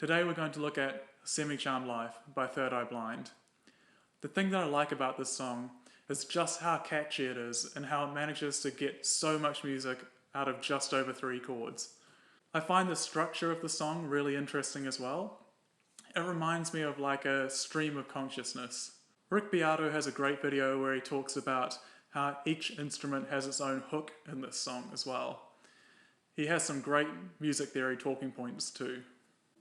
Today we're going to look at Semi-Charmed Life by Third Eye Blind. The thing that I like about this song is just how catchy it is and how it manages to get so much music out of just over 3 chords. I find the structure of the song really interesting as well. It reminds me of like a stream of consciousness. Rick Beato has a great video where he talks about how each instrument has its own hook in this song as well. He has some great music theory talking points too.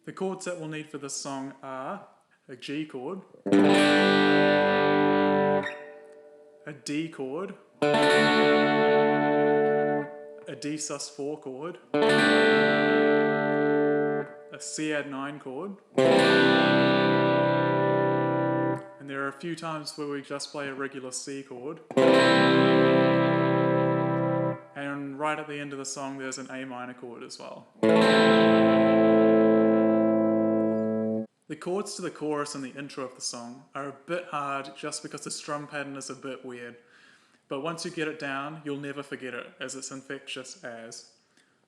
The chords that we'll need for this song are a G chord, a D chord, a D sus4 chord, a C add 9 chord, and there are a few times where we just play a regular C chord, and right at the end of the song there's an A minor chord as well. The chords to the chorus and the intro of the song are a bit hard just because the strum pattern is a bit weird, but once you get it down, you'll never forget it, as it's infectious as.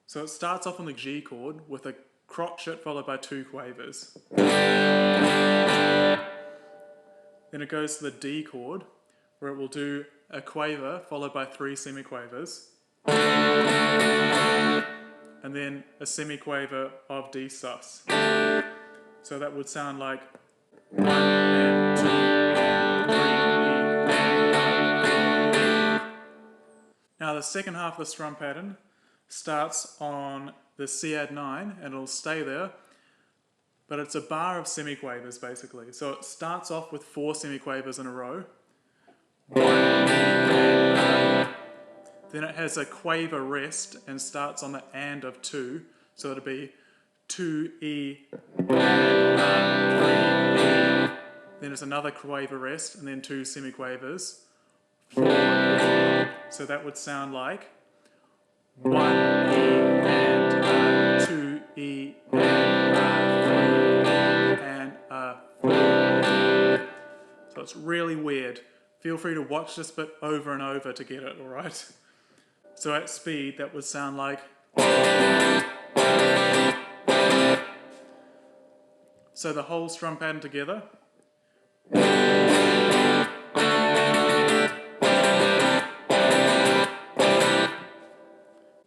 So it starts off on the G chord with a crotchet followed by 2 quavers. Then it goes to the D chord, where it will do a quaver followed by 3 semiquavers, and then a semiquaver of D sus. So that would sound like 1 and 2 and 3 and Now the second half of the strum pattern starts on the C add 9 and it'll stay there, but it's a bar of semiquavers basically. So it starts off with 4 semiquavers in a row. 1, then it has a quaver rest and starts on the and of 2, so it'll be 2E and 3E. Then it's another quaver rest and then 2 semiquavers. 4E. So that would sound like 1E and 2E and 3E and 4E. So it's really weird. Feel free to watch this bit over and over to get it, alright? So at speed that would sound like. So the whole strum pattern together.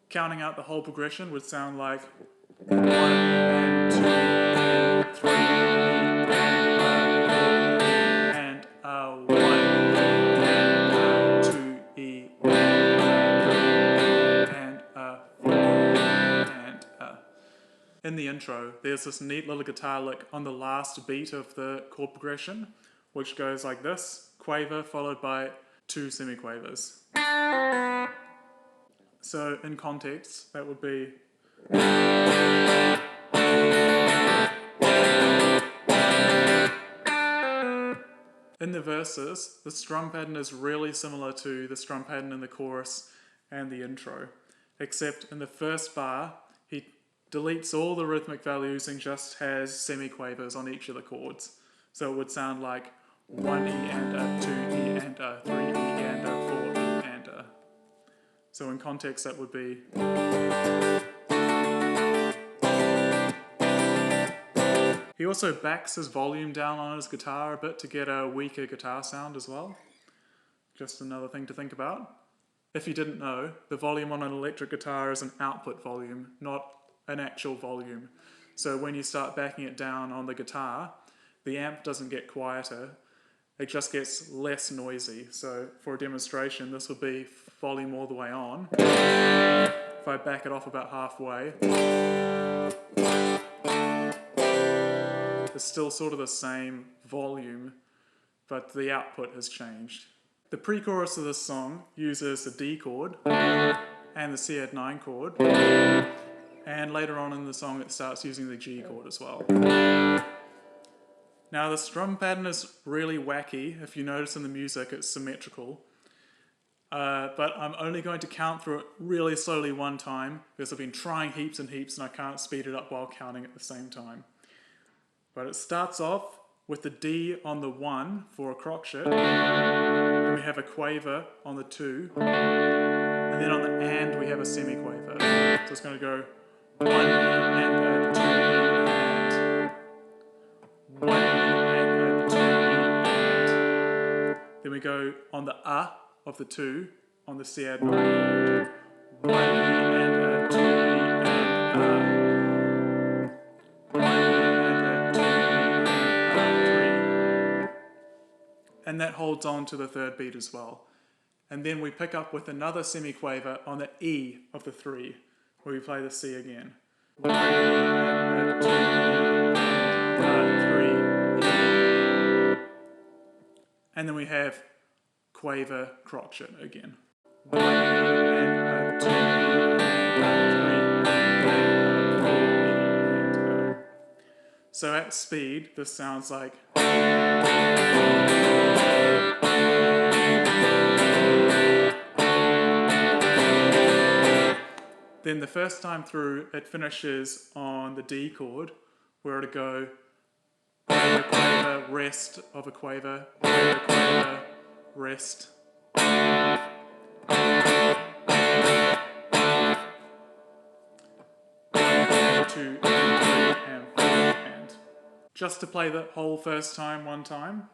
Counting out the whole progression would sound like 1 and 2 and 3 and 1 and 2E and 4 and In the intro, there's this neat little guitar lick on the last beat of the chord progression, which goes like this, quaver followed by 2 semiquavers. So in context, that would be in the verses, the strum pattern is really similar to the strum pattern in the chorus and the intro, except in the first bar, he deletes all the rhythmic values and just has semiquavers on each of the chords. So it would sound like 1E and a 2E and a 3E and a 4E and a. So in context that would be. He also backs his volume down on his guitar a bit to get a weaker guitar sound as well. Just another thing to think about. If you didn't know, the volume on an electric guitar is an output volume, not an actual volume. So when you start backing it down on the guitar, the amp doesn't get quieter, it just gets less noisy. So for a demonstration, this would be volume all the way on. If I back it off about halfway, it's still sort of the same volume, but the output has changed. The pre-chorus of this song uses the D chord and the C add 9 chord, and later on in the song it starts using the G chord as well. Now the strum pattern is really wacky. If you notice in the music it's symmetrical, but I'm only going to count through it really slowly one time because I've been trying heaps and heaps and I can't speed it up while counting at the same time. But it starts off with the D on the 1 for a crotchet, then we have a quaver on the 2, and then on the and we have a semiquaver. So it's going to go 1 and a 2 and we go on the of the 2 on the C add 9 chord. 1 E and a 2 E and a. 1 E and a 2 E and a 3. And that holds on to the 3rd beat as well. And then we pick up with another semiquaver on the E of the 3, where we play the C again. 1 E and a 2 and a 3 E. And then we have quaver crotchet again. 1 E and a 2 E and a 3 E and a 4 E and a. So at speed, this sounds like. Then the first time through, it finishes on the D chord, where it'll go quaver, quaver, rest of a quaver, quaver, quaver, rest. 1, 2, 3, and 4, and. Just to play the whole first time one time.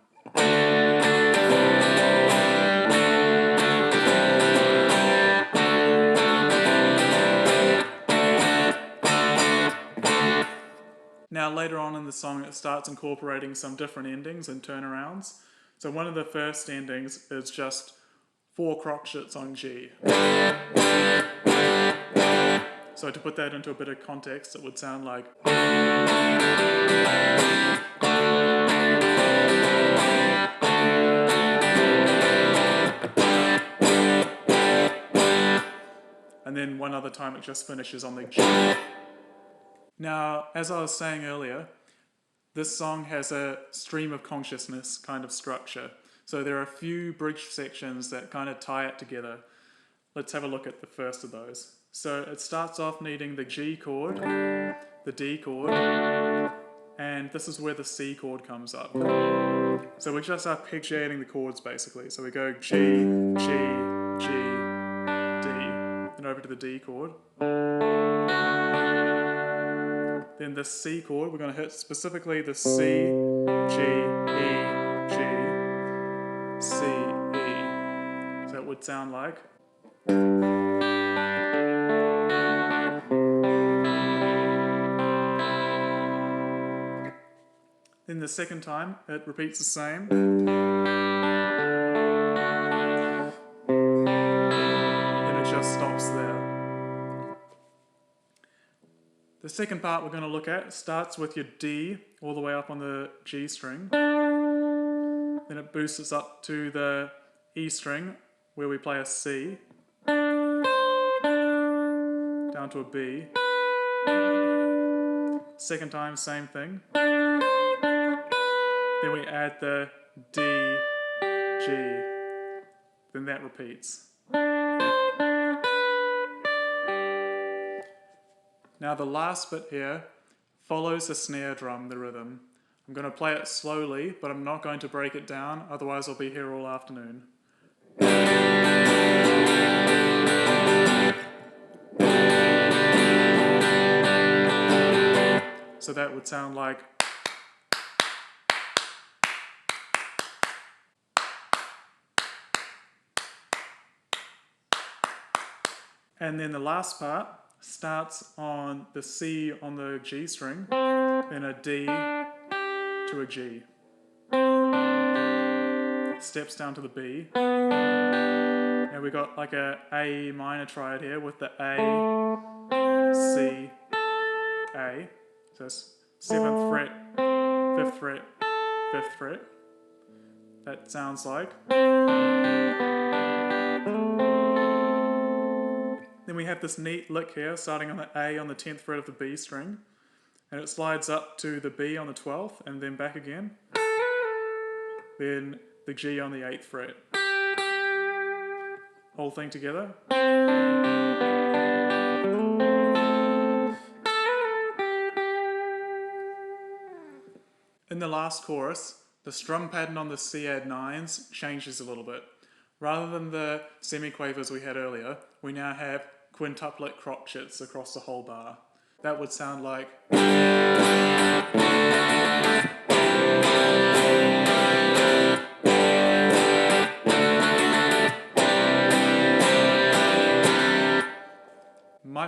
Now later on in the song it starts incorporating some different endings and turnarounds. So one of the first endings is just 4 crotchets on G. So to put that into a bit of context, it would sound like. And then one other time it just finishes on the G. Now, as I was saying earlier, this song has a stream of consciousness kind of structure. So there are a few bridge sections that kind of tie it together. Let's have a look at the first of those. So it starts off needing the G chord, the D chord, and this is where the C chord comes up. So we just arpeggiating the chords basically. So we go G, G, G, D, and over to the D chord. Then the C chord, we're going to hit specifically the C, G, E, G, C, E. So it would sound like. Then the second time, it repeats the same. Then it just stops there. The second part we're going to look at starts with your D all the way up on the G string. Then it boosts us up to the E string where we play a C. Down to a B. Second time, same thing. Then we add the D, G. Then that repeats. Now the last bit here follows the snare drum, the rhythm. I'm going to play it slowly, but I'm not going to break it down, otherwise I'll be here all afternoon. So that would sound like. And then the last part starts on the C on the G string, then a D to a G. Steps down to the B. Now we've got like a A minor triad here with the A, C, A. So it's 7th fret, 5th fret, 5th fret. That sounds like. Then we have this neat lick here, starting on the A on the 10th fret of the B string, and it slides up to the B on the 12th, and then back again. Then the G on the 8th fret. Whole thing together. In the last chorus, the strum pattern on the C add 9s changes a little bit. Rather than the semiquavers we had earlier, we now have quintuplet crotchets across the whole bar. That would sound like.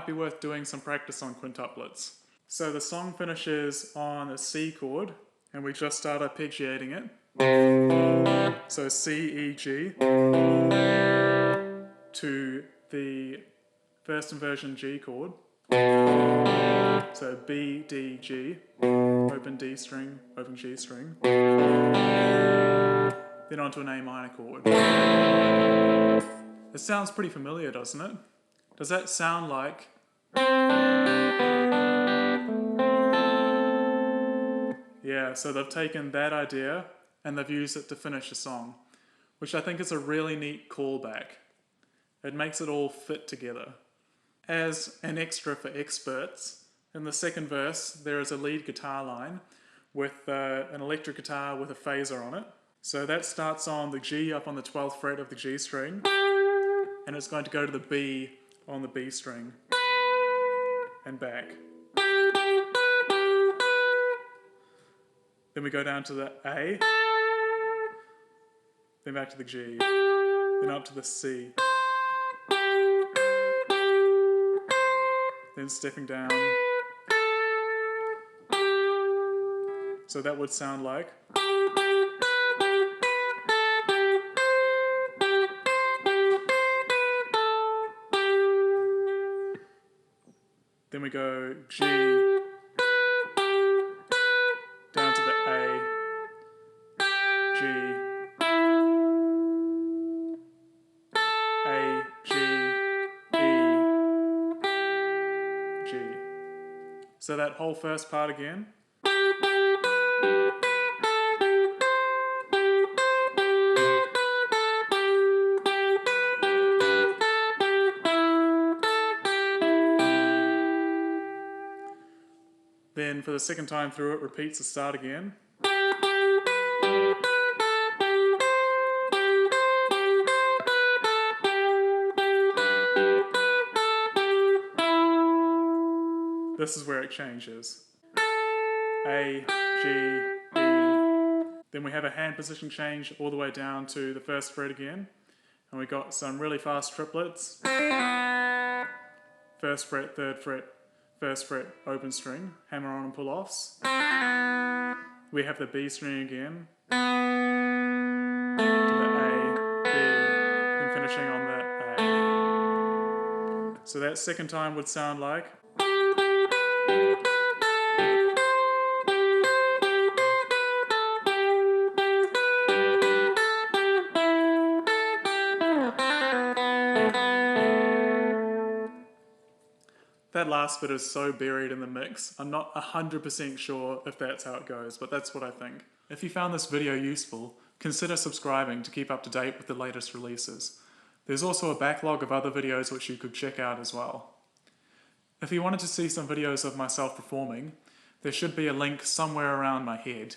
might be worth doing some practice on quintuplets. So the song finishes on a C chord, and we just start arpeggiating it. So C, E, G, to the first inversion G chord. So B, D, G, open D string, open G string. Then onto an A minor chord. It sounds pretty familiar, doesn't it? Does that sound like... Yeah, so they've taken that idea and they've used it to finish a song, which I think is a really neat callback. It makes it all fit together. As an extra for experts, in the second verse there is a lead guitar line with an electric guitar with a phaser on it. So that starts on the G up on the 12th fret of the G string, and it's going to go to the B on the B string and back. Then we go down to the A, then back to the G, then up to the C, then stepping down. So that would sound like... Then we go G, down to the A, G, A, G, E, G. So that whole first part again. Then for the second time through it repeats the start again. This is where it changes. A, G, E. Then we have a hand position change all the way down to the first fret again. And we got some really fast triplets. First fret, third fret, first fret, open string, hammer on and pull offs. We have the B string again, to the A, B, and finishing on the A. So that second time would sound like... That last bit is so buried in the mix, I'm not 100% sure if that's how it goes, but that's what I think. If you found this video useful, consider subscribing to keep up to date with the latest releases. There's also a backlog of other videos which you could check out as well. If you wanted to see some videos of myself performing, there should be a link somewhere around my head.